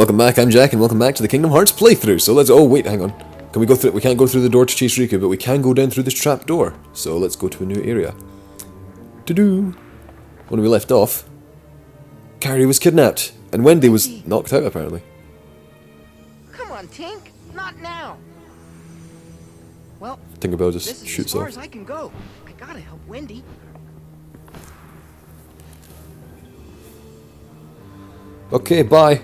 Welcome back, I'm Jack, and welcome back to the Kingdom Hearts playthrough. So let's... Oh, wait, hang on. Can we go through... We can't go through the door to chase Riku, but we can go down through this trap door. So let's go to a new area. To-do! When we left off, Kairi was kidnapped, and Wendy was knocked out, apparently. Come on, Tink. Not now. Well, Tinkerbell this just is shoots as far off. as I can go. I gotta help Wendy. Okay, bye.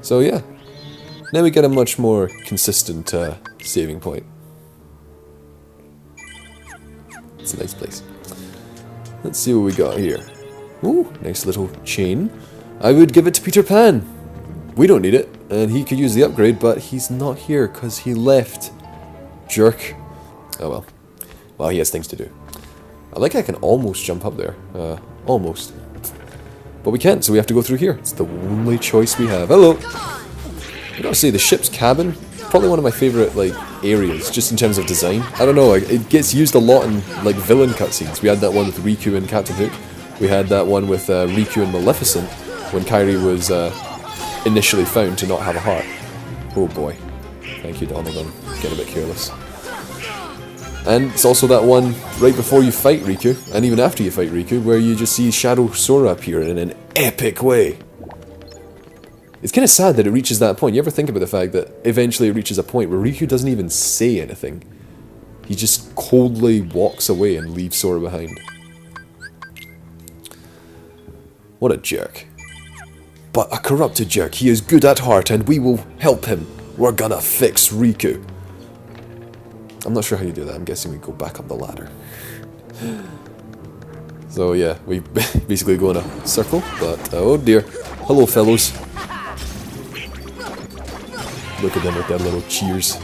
So yeah, now we get a much more consistent saving point. It's a nice place. Let's see what we got here. Ooh, nice little chain. I would give it to Peter Pan. We don't need it, and he could use the upgrade, but he's not here because he left. Jerk. Oh well. Well, he has things to do. I can almost jump up there. Almost. But we can't, so we have to go through here. It's the only choice we have. Hello! I gotta say, the ship's cabin, probably one of my favourite, areas, just in terms of design. I don't know, it gets used a lot in, villain cutscenes. We had that one with Riku and Captain Hook. We had that one with Riku and Maleficent, when Kairi was initially found to not have a heart. Oh boy. Thank you, Donovan. Get a bit careless. And it's also that one right before you fight Riku, and even after you fight Riku, where you just see Shadow Sora appear in an epic way. It's kind of sad that it reaches that point. You ever think about the fact that eventually it reaches a point where Riku doesn't even say anything? He just coldly walks away and leaves Sora behind. What a jerk. But a corrupted jerk. He is good at heart and we will help him. We're gonna fix Riku. I'm not sure how you do that. I'm guessing we go back up the ladder. So yeah, we basically go in a circle, but oh dear. Hello fellows. Look at them with their little cheers.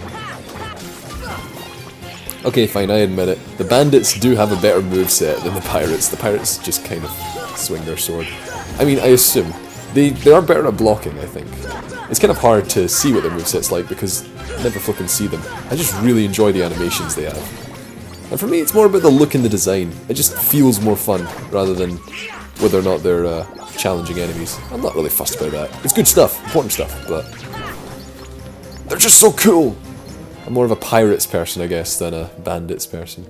Okay, fine, I admit it. The bandits do have a better moveset than the pirates. The pirates just kind of swing their sword. I mean, I assume. They are better at blocking, I think. It's kind of hard to see what their moveset's like because I never fucking see them. I just really enjoy the animations they have. And for me, it's more about the look and the design. It just feels more fun rather than whether or not they're challenging enemies. I'm not really fussed about that. It's good stuff, important stuff, but they're just so cool! I'm more of a pirates person, I guess, than a bandits person.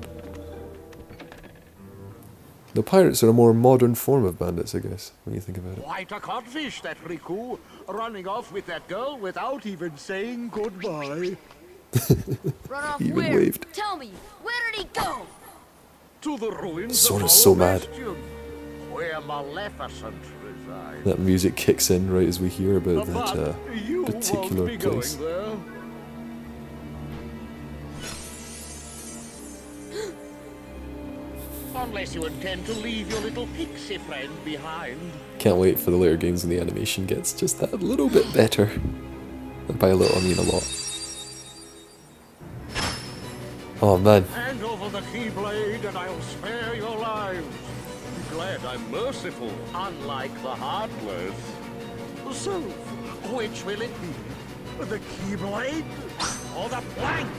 The pirates are a more modern form of bandits, I guess, when you think about it. Quite a codfish, that Riku, running off with that girl without even saying goodbye. Run off He even where? waved. Tell me, where did he go? To the ruins Sora's of so our mad. bastion, where Maleficent resides. That music kicks in right as we hear about that But you particular won't be place. going there. Unless you intend to leave your little pixie friend behind. Can't wait for the later games when the animation gets just that little bit better. And by a little, I mean a lot. Oh man. Hand over the keyblade and I'll spare your lives. Be glad I'm merciful, unlike the Heartless. So, which will it be? The keyblade or the plank?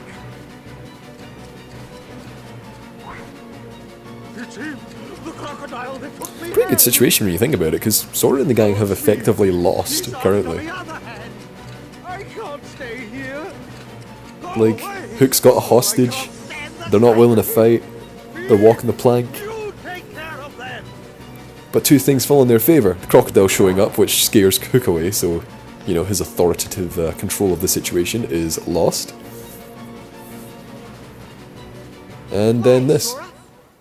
It's him, the crocodile that took me. Pretty good situation when you think about it, because Sora and the gang have effectively lost He's currently. on the other hand. I can't stay here. Go Like, away. Hook's got a I hostage, can't stand the they're not willing to sight. fight, they're walking the plank. You take care of them. But two things fall in their favour. The crocodile showing up, which scares Hook away, so, you know, his authoritative control of the situation is lost. And then this. Sora,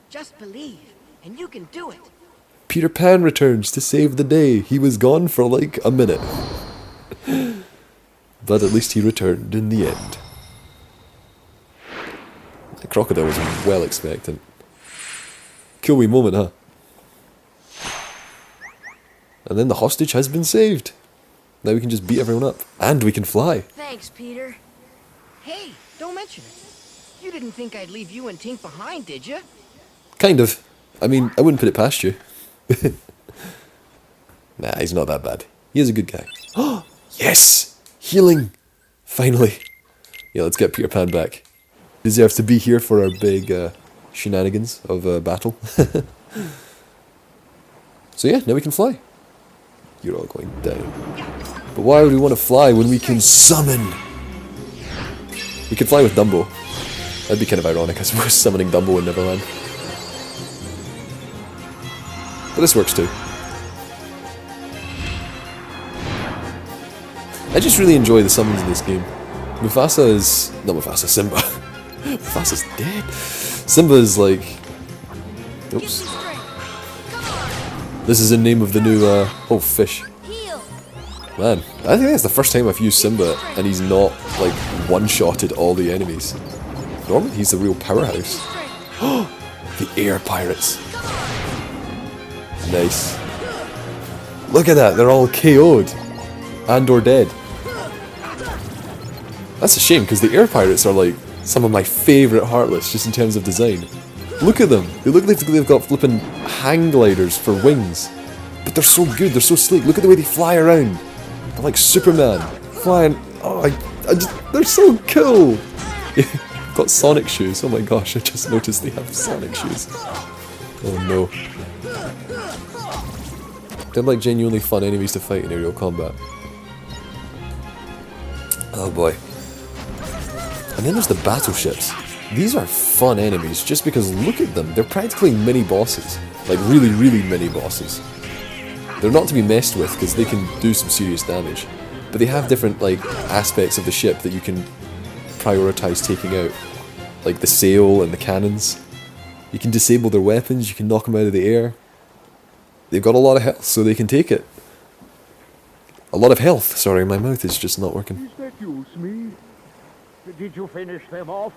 just believe, and you can do it. Peter Pan returns to save the day. He was gone for like a minute. But at least he returned in the end. The crocodile was well expectant. Cool wee moment, huh? And then the hostage has been saved. Now we can just beat everyone up. And we can fly. Thanks, Peter. Hey, don't mention it. You didn't think I'd leave you and Tink behind, did you? Kind of. I mean, I wouldn't put it past you. Nah, he's not that bad. He is a good guy. Oh, yes! Healing! Finally. Yeah, let's get Peter Pan back. Deserves to be here for our big shenanigans of battle. So yeah, now we can fly. You're all going down. But why would we want to fly when we can summon? We could fly with Dumbo. That'd be kind of ironic as we're summoning Dumbo in Neverland. But this works too. I just really enjoy the summons in this game. Mufasa is... not Mufasa, Simba. Mufasa's dead. Simba is like... oops. This is the name of the new, oh, fish. Man, I think that's the first time I've used Simba and he's not, like, one-shotted all the enemies. Normally he's the real powerhouse. The air pirates. Nice. Look at that, they're all KO'd. And or dead. That's a shame, because the air pirates are, like, some of my favourite Heartless, just in terms of design. Look at them. They look like they've got flippin' hang gliders for wings. But they're so good, they're so sleek. Look at the way they fly around. They're like Superman. Flying. Oh, they're so cool. Got Sonic shoes. Oh my gosh, I just noticed they have Sonic shoes. Oh no. They're like genuinely fun enemies to fight in aerial combat. Oh boy. And then there's the battleships. These are fun enemies just because look at them. They're practically mini bosses. Like really, really mini bosses. They're not to be messed with because they can do some serious damage. But they have different like aspects of the ship that you can prioritize taking out. Like the sail and the cannons. You can disable their weapons, you can knock them out of the air. They've got a lot of health, so they can take it. A lot of health. Sorry, my mouth is just not working. Is that you, Smee? Did you finish them off?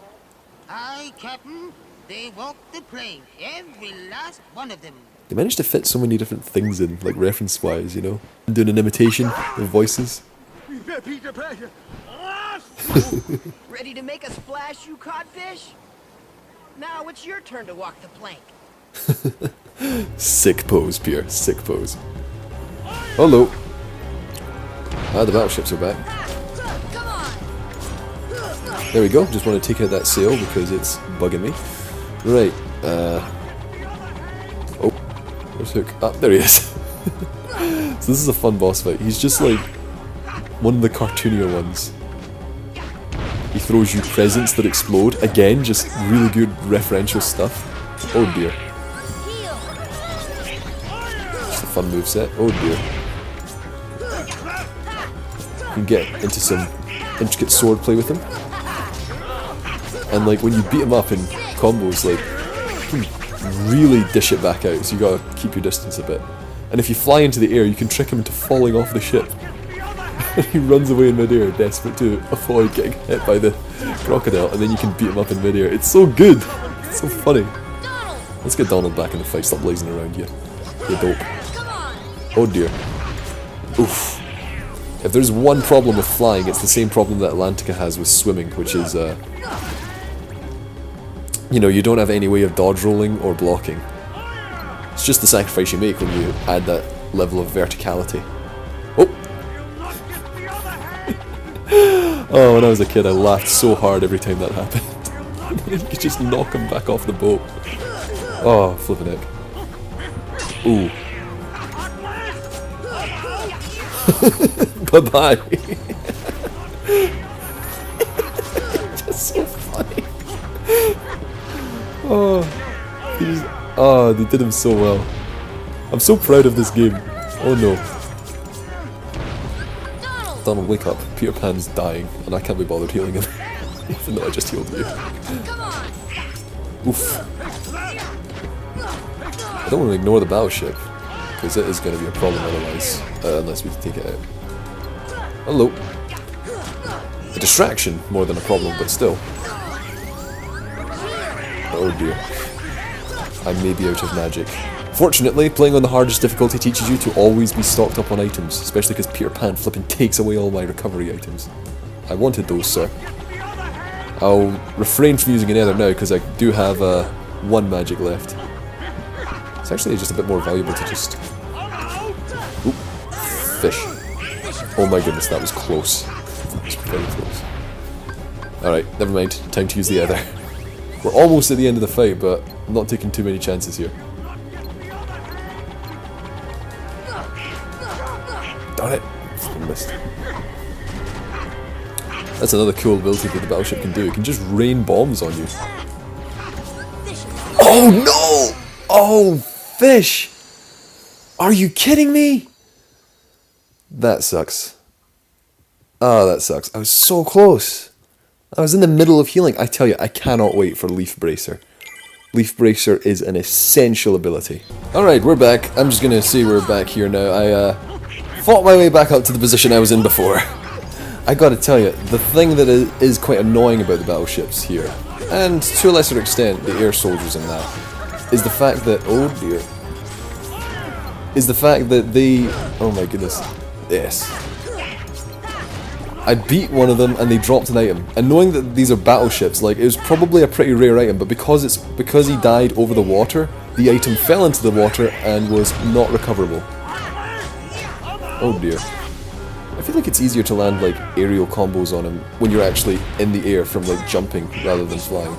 Aye, Captain. They walked the plank, every last one of them. They managed to fit so many different things in, like reference-wise, you know? Doing an imitation of voices. Peter Pan. Ready to make a splash, you codfish? Now it's your turn to walk the plank. Sick pose, Pierre. Sick pose. Hello. Ah, the battleships are back. There we go. Just want to take out that sail because it's bugging me. Right. Oh. Where's Hook? Ah, there he is. So this is a fun boss fight. He's just like one of the cartoonier ones. He throws you presents that explode. Again, just really good referential stuff. Oh dear. Just a fun moveset. Oh dear. You can get into some intricate sword play with him. And like when you beat him up in combos, like you can really dish it back out, so you gotta keep your distance a bit. And if you fly into the air, you can trick him into falling off the ship. He runs away in midair, desperate to avoid getting hit by the crocodile, and then you can beat him up in midair. It's so good! It's so funny. Let's get Donald back in the fight, stop blazing around here. You're dope. Oh dear. Oof. If there's one problem with flying, it's the same problem that Atlantica has with swimming, which is, you know, you don't have any way of dodge rolling or blocking. It's just the sacrifice you make when you add that level of verticality. Oh! Oh, when I was a kid I laughed so hard every time that happened. You could just knock him back off the boat. Oh, flippin' heck. Ooh. Bye-bye. Just so funny. Oh, they did him so well. I'm so proud of this game. Oh no. Donald, wake up. Peter Pan's dying, and I can't be bothered healing him. Even though I just healed you. Oof. I don't want to ignore the battleship, because it is going to be a problem otherwise, unless we take it out. Hello. A distraction more than a problem, but still. Oh dear. I may be out of magic. Fortunately, playing on the hardest difficulty teaches you to always be stocked up on items, especially because Peter Pan flipping takes away all my recovery items. I wanted those, sir. I'll refrain from using another now, because I do have one magic left. It's actually just a bit more valuable to just... Oop. Fish. Oh my goodness, that was close. That was very close. Alright, never mind. Time to use the other. We're almost at the end of the fight, but I'm not taking too many chances here. Darn it. honest. That's another cool ability that the battleship can do. It can just rain bombs on you. Oh no! Oh, fish! Are you kidding me? That sucks. Oh, that sucks. I was so close. I was in the middle of healing. I tell you, I cannot wait for Leaf Bracer. Leaf Bracer is an essential ability. Alright, we're back. I'm just gonna say we're back here now. I fought my way back up to the position I was in before. I gotta tell you, the thing that is quite annoying about the battleships here, and to a lesser extent the air soldiers in that, is the fact that, oh dear, is the fact that they, oh my goodness, yes. I beat one of them and they dropped an item, and knowing that these are battleships, like, it was probably a pretty rare item, but because he died over the water, the item fell into the water and was not recoverable. Oh dear. I feel like it's easier to land like aerial combos on him when you're actually in the air from like jumping rather than flying.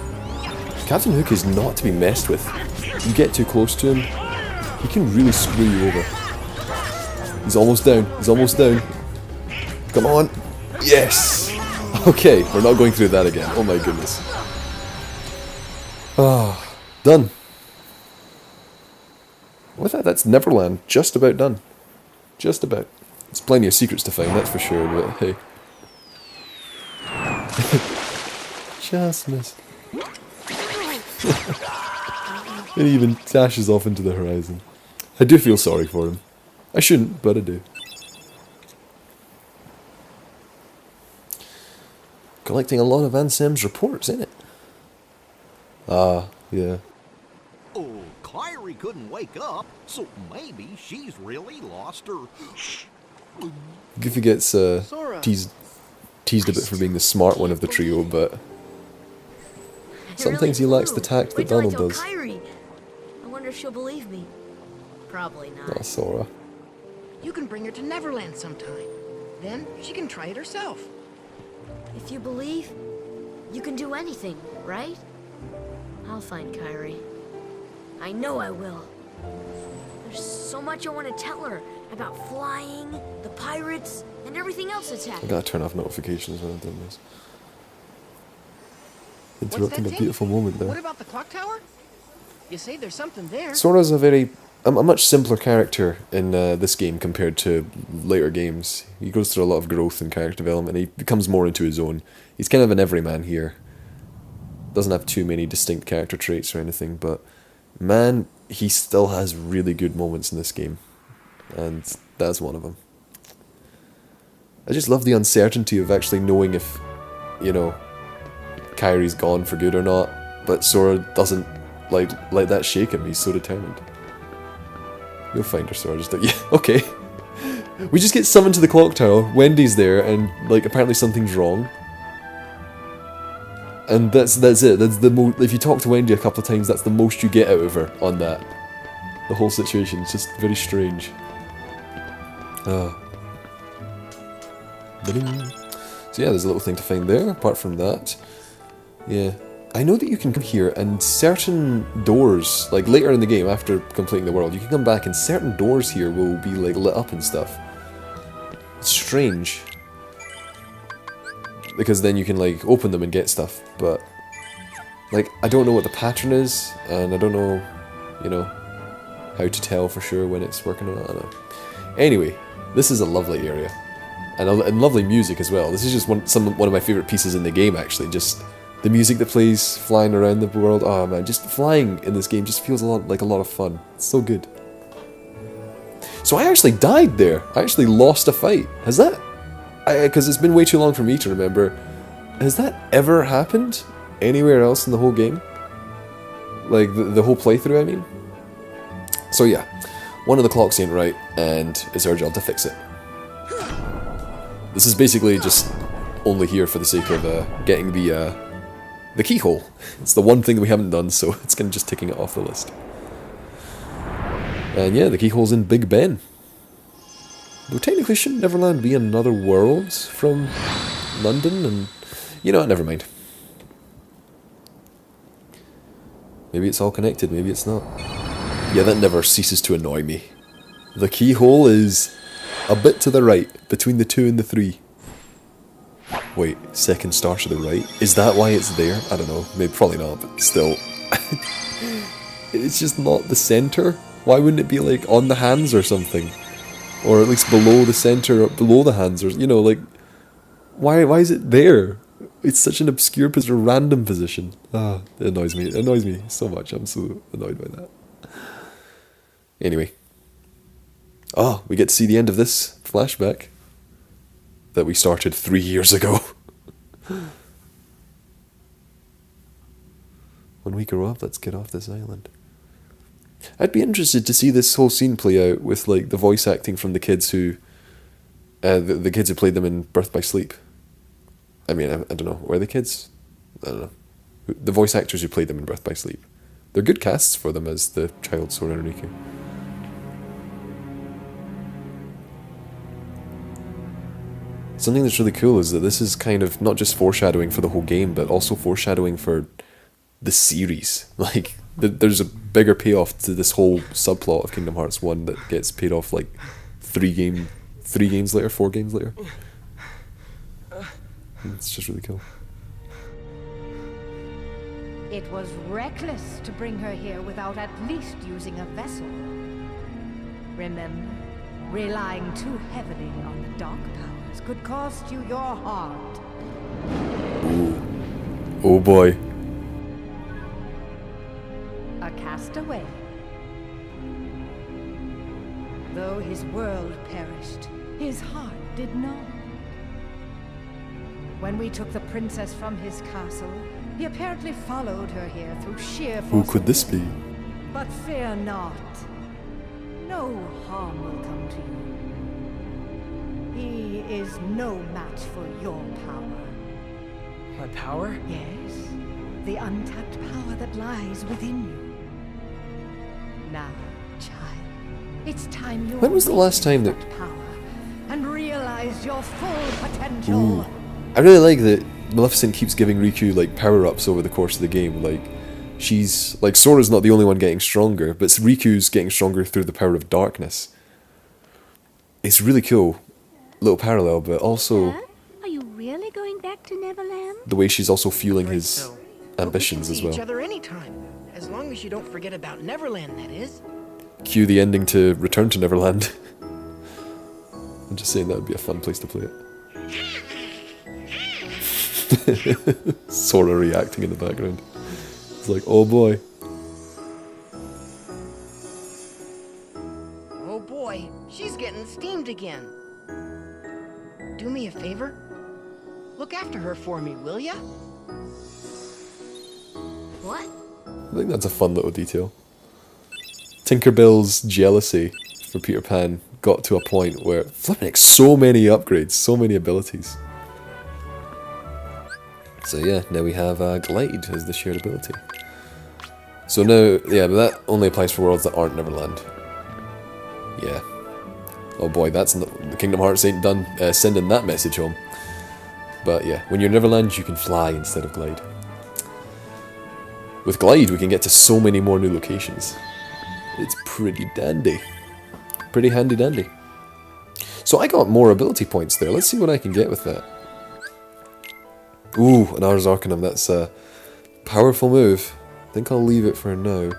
Captain Hook is not to be messed with. You get too close to him, he can really screw you over. He's almost down, he's almost down. Come on. Yes! Okay, we're not going through that again. Oh my goodness. Ah, done. With that, that's Neverland. Just about done. Just about. There's plenty of secrets to find, that's for sure, but hey. Just missed. It even dashes off into the horizon. I do feel sorry for him. I shouldn't, but I do. Collecting a lot of Ansem's reports, ain't it? Ah, yeah. Oh, Kyrie couldn't wake up, so maybe she's really lost her... Goofy gets teased a bit for being the smart one of the trio, but sometimes he lacks the tact that Donald does. Kyrie. I wonder if she'll believe me. Probably not. Oh, Sora. You can bring her to Neverland sometime. Then she can try it herself. If you believe, you can do anything, right? I'll find Kyrie. I know I will. There's so much I want to tell her about flying, the pirates, and everything else that's I happened. gotta turn off notifications when I'm doing this. What's Interrupting that, a Tim? beautiful moment there. What about the clock tower? You say there's something there. Sora's a much simpler character in this game compared to later games. He goes through a lot of growth and character development, and he becomes more into his own. He's kind of an everyman here. Doesn't have too many distinct character traits or anything, but man, he still has really good moments in this game. And that's one of them. I just love the uncertainty of actually knowing if, you know, Kyrie's gone for good or not, but Sora doesn't let that shake him. He's so determined. You'll find her, Sora. Just like, yeah, okay. We just get summoned to the clock tower. Wendy's there, and like apparently something's wrong. And that's it. That's the if you talk to Wendy a couple of times, that's the most you get out of her on that. The whole situation is just very strange. So yeah, there's a little thing to find there. Apart from that, yeah, I know that you can come here and certain doors, like later in the game after completing the world, you can come back and certain doors here will be like lit up and stuff. It's strange. Because then you can like open them and get stuff, but like I don't know what the pattern is, and I don't know, you know, how to tell for sure when it's working or not. I don't know. Anyway, this is a lovely area, and lovely music as well. This is just one of my favorite pieces in the game, actually. Just the music that plays flying around the world. Oh man, just flying in this game just feels a lot of fun. It's so good. So I actually died there. I actually lost a fight. Has that? Because it's been way too long for me to remember. Has that ever happened anywhere else in the whole game? Like the whole playthrough, I mean. So yeah, one of the clocks ain't right, and it's our job to fix it. This is basically just only here for the sake of getting the keyhole. It's the one thing that we haven't done, so it's kind of just ticking it off the list. And yeah, the keyhole's in Big Ben. Though technically, shouldn't Neverland be another world from London? And you know what, never mind. Maybe it's all connected, maybe it's not. Yeah, that never ceases to annoy me. The keyhole is A bit to the right, between the 2 and the 3. Wait, second star to the right? Is that why it's there? I don't know. Maybe, probably not, but still. It's just not the center. Why wouldn't it be like on the hands or something? Or at least below the center, or below the hands, or, you know, like... Why is it there? It's such an obscure position, random position. Ah, it annoys me. It annoys me so much. I'm so annoyed by that. Anyway. Oh, we get to see the end of this flashback that we started 3 years ago. When we grow up, let's get off this island. I'd be interested to see this whole scene play out with like the voice acting from the kids who, the kids who played them in Birth by Sleep. I mean, I don't know. Were they kids? I don't know. The voice actors who played them in Birth by Sleep. They're good casts for them as the child Sora and Riku. Something that's really cool is that this is kind of not just foreshadowing for the whole game, but also foreshadowing for the series. Like, there's a bigger payoff to this whole subplot of Kingdom Hearts 1 that gets paid off like 4 games later. It's just really cool. It was reckless to bring her here without at least using a vessel. Remember, relying too heavily on the dark powers could cost you your heart. Ooh. Oh boy. A castaway. Though his world perished, his heart did not. When we took the princess from his castle, he apparently followed her here through sheer force. Who could this be? But fear not. No harm will come to you. He is no match for your power. My power? Yes, the untapped power that lies within you. Now, child, it's time you When was the last time that... power and realize your full potential. Ooh. I really like that Maleficent keeps giving Riku like power-ups over the course of the game. Like, she's like, Sora's not the only one getting stronger, but Riku's getting stronger through the power of darkness. It's really cool, little parallel, but also Are you really going back to Neverland? the way she's also fueling his So, ambitions we as can see well. each other anytime, as long as you don't forget about Neverland, that is. Cue the ending to Return to Neverland. I'm just saying that would be a fun place to play it. Sora reacting in the background. It's like, oh boy. Oh boy, she's getting steamed again. Do me a favor? Look after her for me, will ya? What? I think that's a fun little detail. Tinkerbell's jealousy for Peter Pan got to a point where, flipping heck, so many upgrades, so many abilities. So yeah, now we have Glide as the shared ability. So now, yeah, but that only applies for worlds that aren't Neverland. Yeah. Oh boy, that's not, the Kingdom Hearts ain't done sending that message home. But yeah, when you're Neverland, you can fly instead of glide. With Glide, we can get to so many more new locations. It's pretty dandy. Pretty handy dandy. So I got more ability points there. Let's see what I can get with that. Ooh, an Ars Arcanum. That's a powerful move. I think I'll leave it for now.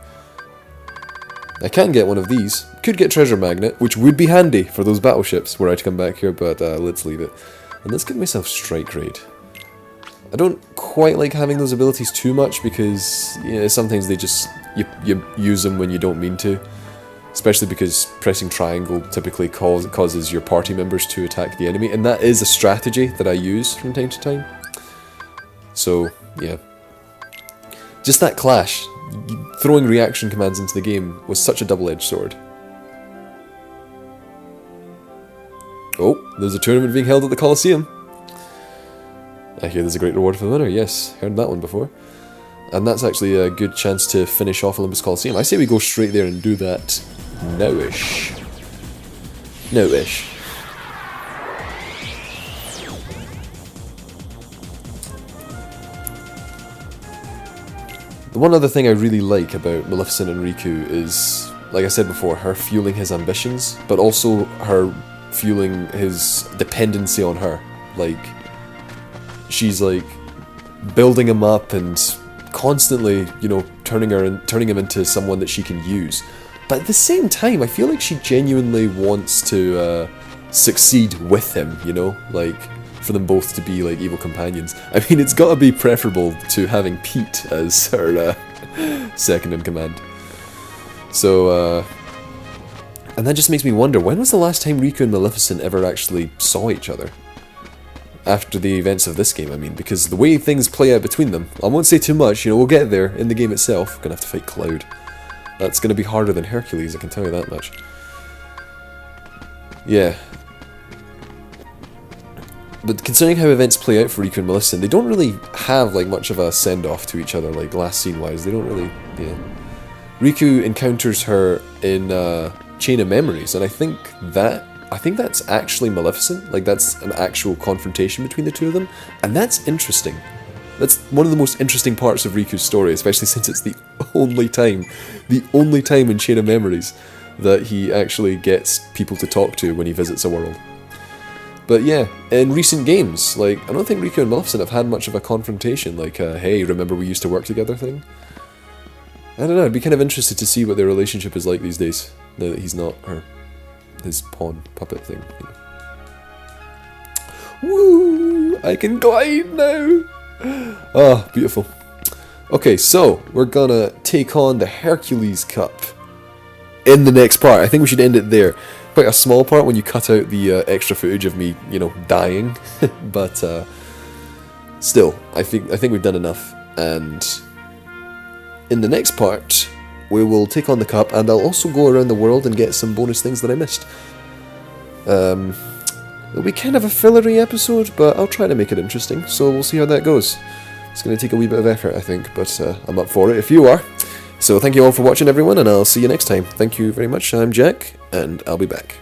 I can get one of these. Could get Treasure Magnet, which would be handy for those battleships were I to come back here, but let's leave it. And let's give myself Strike Raid. I don't quite like having those abilities too much because, you know, sometimes they just, you use them when you don't mean to. Especially because pressing triangle typically causes your party members to attack the enemy, and that is a strategy that I use from time to time. So, yeah. Just that clash, throwing reaction commands into the game was such a double-edged sword. Oh, there's a tournament being held at the Colosseum. I hear there's a great reward for the winner. Yes, heard that one before. And that's actually a good chance to finish off Olympus Colosseum. I say we go straight there and do that now-ish. Now-ish. The one other thing I really like about Maleficent and Riku is, like I said before, her fueling his ambitions, but also her feeling his dependency on her. Like, she's like building him up and constantly, you know, turning him into someone that she can use. But at the same time, I feel like she genuinely wants to succeed with him, you know, like for them both to be like evil companions. I mean, it's got to be preferable to having Pete as her second in command. So, and that just makes me wonder, when was the last time Riku and Maleficent ever actually saw each other? After the events of this game, I mean, because the way things play out between them, I won't say too much, you know, we'll get there in the game itself. Gonna have to fight Cloud. That's gonna be harder than Hercules, I can tell you that much. Yeah. But considering how events play out for Riku and Maleficent, they don't really have like much of a send-off to each other, like last scene-wise. They don't really, yeah. Riku encounters her in Chain of Memories, and I think that's actually Maleficent. Like, that's an actual confrontation between the two of them, and that's interesting. That's one of the most interesting parts of Riku's story, especially since it's the only time in Chain of Memories that he actually gets people to talk to when he visits a world. But yeah, in recent games, like, I don't think Riku and Maleficent have had much of a confrontation, like a, hey, remember we used to work together thing? I don't know, I'd be kind of interested to see what their relationship is like these days, now that he's not his pawn puppet thing. You know. Woo! I can glide now! Ah, beautiful. Okay, so we're gonna take on the Hercules Cup in the next part. I think we should end it there. Quite a small part when you cut out the extra footage of me, you know, dying. But still, I think we've done enough. And in the next part, we will take on the cup, and I'll also go around the world and get some bonus things that I missed. It'll be kind of a fillery episode, but I'll try to make it interesting, so we'll see how that goes. It's going to take a wee bit of effort, I think, but I'm up for it if you are. So thank you all for watching, everyone, and I'll see you next time. Thank you very much. I'm Jack, and I'll be back.